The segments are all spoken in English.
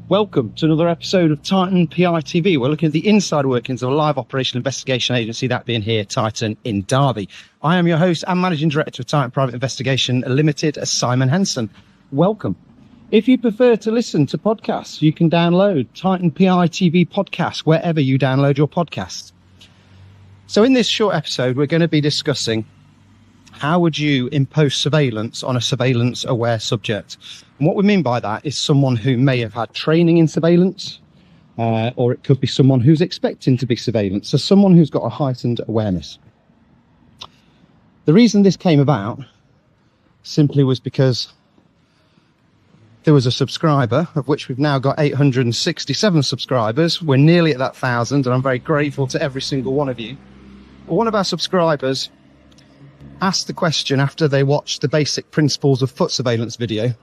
Welcome to another episode of Titan PI TV. We're looking at the inside workings of a live operational investigation agency, that being here, Titan in Derby. I am your host and Managing Director of Titan Private Investigation Limited, Simon Henson. Welcome. If you prefer to listen to podcasts, you can download Titan PI TV podcast wherever you download your podcasts. So in this short episode, we're going to be discussing how would you impose surveillance on a surveillance-aware subject? And what we mean by that is someone who may have had training in surveillance, or it could be someone who's expecting to be surveillance, so someone who's got a heightened awareness. The reason this came about simply was because there was a subscriber, of which we've now got 867 subscribers. We're nearly at that 1,000, and I'm very grateful to every single one of you. But one of our subscribers asked the question after they watched the basic principles of foot surveillance video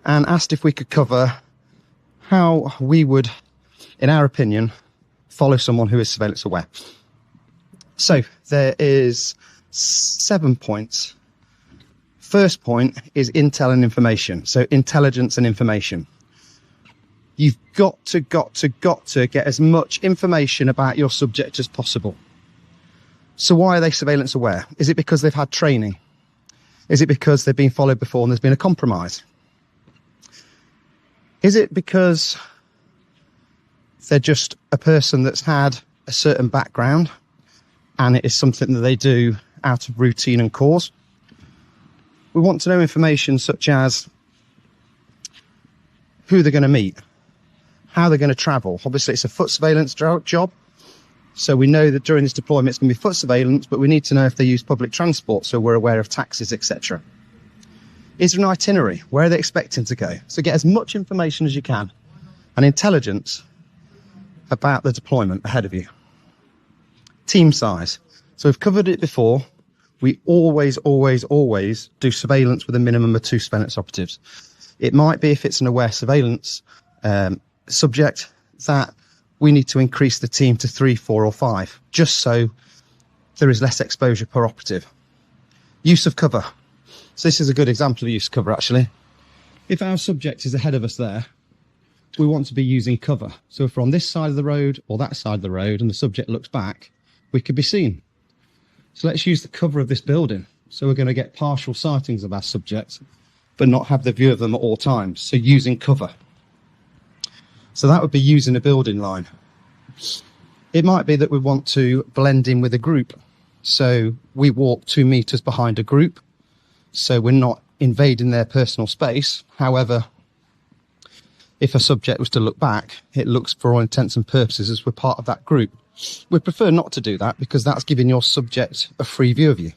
and asked if we could cover how we would, in our opinion, follow someone who is surveillance aware. So there is 7 points. First point is intel and information. So intelligence and information. You've got to get as much information about your subject as possible. So why are they surveillance aware? Is it because they've had training? Is it because they've been followed before and there's been a compromise? Is it because they're just a person that's had a certain background and it is something that they do out of routine and cause? We want to know information such as who they're going to meet, how they're going to travel. Obviously, it's a foot surveillance job. So we know that during this deployment, it's going to be foot surveillance, but we need to know if they use public transport, so we're aware of taxis, etc. Is there an itinerary? Where are they expecting to go? So get as much information as you can and intelligence about the deployment ahead of you. Team size. So we've covered it before. We always do surveillance with a minimum of 2 surveillance operatives. It might be, if it's an aware surveillance subject, that we need to increase the team to 3, 4 or 5, just so there is less exposure per operative. Use of cover. So this is a good example of use of cover, actually. If our subject is ahead of us there, we want to be using cover. So if we're on this side of the road or that side of the road and the subject looks back, we could be seen. So let's use the cover of this building. So we're going to get partial sightings of our subjects, but not have the view of them at all times. So using cover. So that would be using a building line. It might be that we want to blend in with a group. So we walk 2 meters behind a group. So we're not invading their personal space. However, if a subject was to look back, it looks, for all intents and purposes, as we're part of that group. We prefer not to do that because that's giving your subject a free view of you.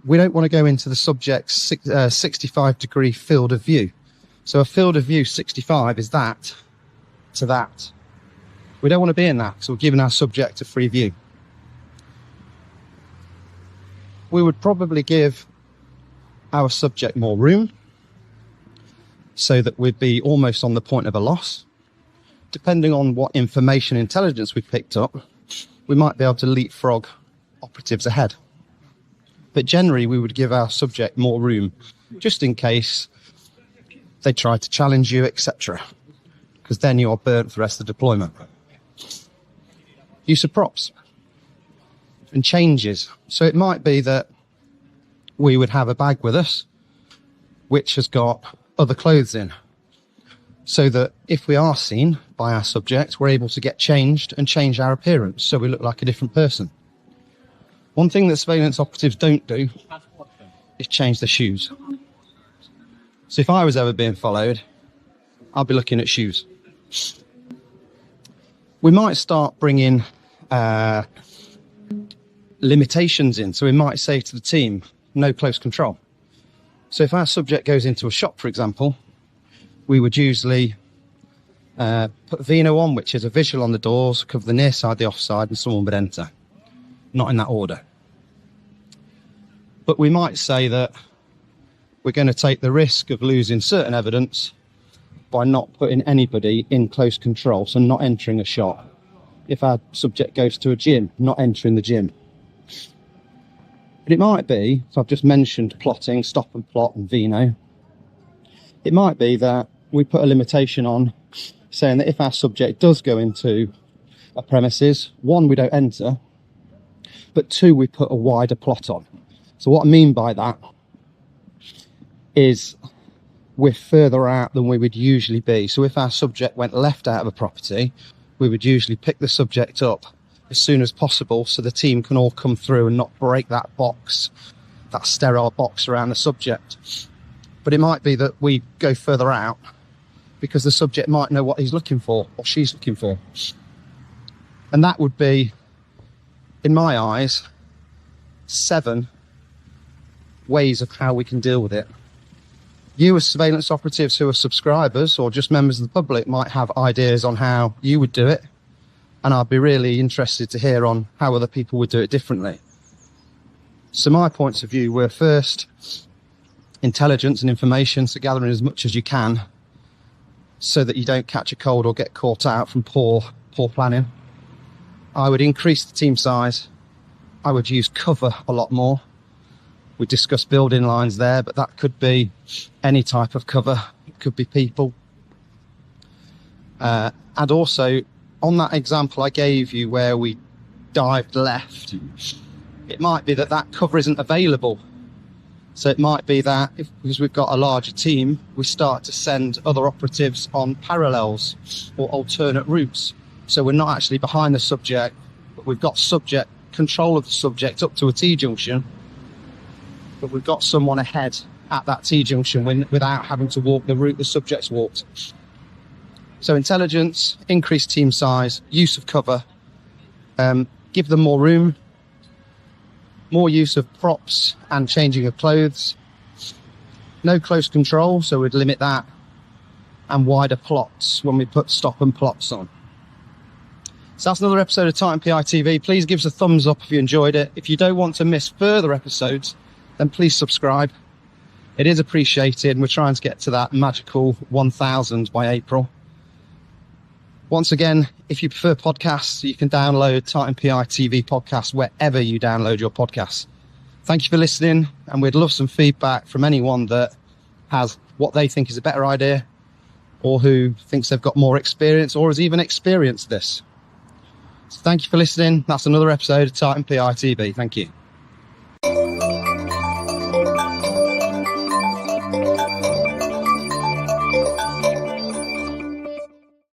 We don't want to go into the subject's 65-degree field of view. So a field of view 65 is that to that. We don't want to be in that, so we're giving our subject a free view. We would probably give our subject more room so that we'd be almost on the point of a loss. Depending on what information intelligence we've picked up, we might be able to leapfrog operatives ahead. But generally, we would give our subject more room just in case they try to challenge you, etc. Because then you're burnt for the rest of the deployment. Use of props and changes. So it might be that we would have a bag with us which has got other clothes in, so that if we are seen by our subject, we're able to get changed and change our appearance so we look like a different person. One thing that surveillance operatives don't do is change their shoes. So if I was ever being followed, I'll be looking at shoes. We might start bringing limitations in. So we might say to the team, no close control. So if our subject goes into a shop, for example, we would usually put Vino on, which is a visual on the doors, cover the near side, the offside, and someone would enter. Not in that order. But we might say that we're going to take the risk of losing certain evidence by not putting anybody in close control, so not entering a shop. If our subject goes to a gym, not entering the gym. But it might be, so I've just mentioned plotting, stop and plot and Vino. It might be that we put a limitation on saying that if our subject does go into a premises, one, we don't enter, but two, we put a wider plot on. So what I mean by that is we're further out than we would usually be. So if our subject went left out of a property, we would usually pick the subject up as soon as possible so the team can all come through and not break that box, that sterile box around the subject. But it might be that we go further out because the subject might know what he's looking for or she's looking for. And that would be, in my eyes, 7 ways of how we can deal with it. You as surveillance operatives who are subscribers or just members of the public might have ideas on how you would do it. And I'd be really interested to hear on how other people would do it differently. So my points of view were, first, intelligence and information, so gathering as much as you can so that you don't catch a cold or get caught out from poor planning. I would increase the team size. I would use cover a lot more. We discussed building lines there, but that could be any type of cover. It could be people. And also, on that example I gave you where we dived left, it might be that that cover isn't available. So it might be that, because we've got a larger team, we start to send other operatives on parallels or alternate routes. So we're not actually behind the subject, but we've got subject control of the subject up to a T-junction, but we've got someone ahead at that T-junction without having to walk the route the subject's walked. So intelligence, increased team size, use of cover, give them more room, more use of props and changing of clothes, no close control, so we'd limit that, and wider plots when we put stop and plots on. So that's another episode of Titan PI TV. Please give us a thumbs up if you enjoyed it. If you don't want to miss further episodes, then please subscribe. It is appreciated, and we're trying to get to that magical 1,000 by April. Once again, if you prefer podcasts, you can download Titan PI TV podcast wherever you download your podcasts. Thank you for listening, and we'd love some feedback from anyone that has what they think is a better idea, or who thinks they've got more experience, or has even experienced this. So thank you for listening. That's another episode of Titan PI TV. Thank you.